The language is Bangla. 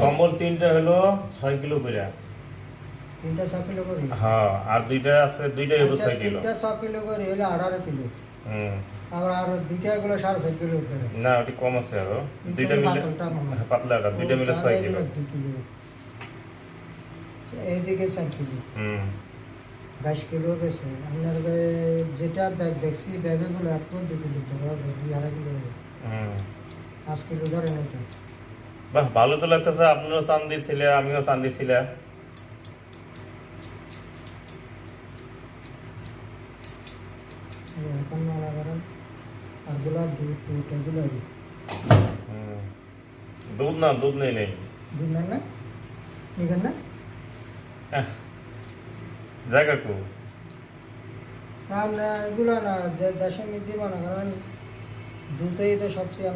কম্বল তিনটা হলো 6 কিলো করে। তিনটা 6 কিলো করে? হ্যাঁ, আর দুইটা আছে, দুইটাই হলো 6 কিলো। তিনটা 6 কিলো করে হলে 18 কিলো। আবার আর দুইটা গুলো 4.5 কিলো করে। না, ওটি কম আছে আরো। দুইটা মিলে পাতলাটা, দুইটা মিলে 6 কিলো। এইদিকে 4 কিলো। 22 কিলো গেছে। আপনার যেটা ব্যাগ দেখছি ব্যাগগুলো 1.2 কিলো ধরে 2.5 কিলো। 5 কিলো ধরেন ওটা। বাহ, ভালো তো লাগতেছে। আপনারও চান্দি ছিলে, আমিও চান্দি ছিলাম। এখন মারা করেন আর গুলা দুটো গুলো দুধ না, দুধ নেই নেই। দুধ না নিবেন না জায়গা কো আমরা এগুলো না দেশের মধ্যে মনে করেন দুধই তো সবচেয়ে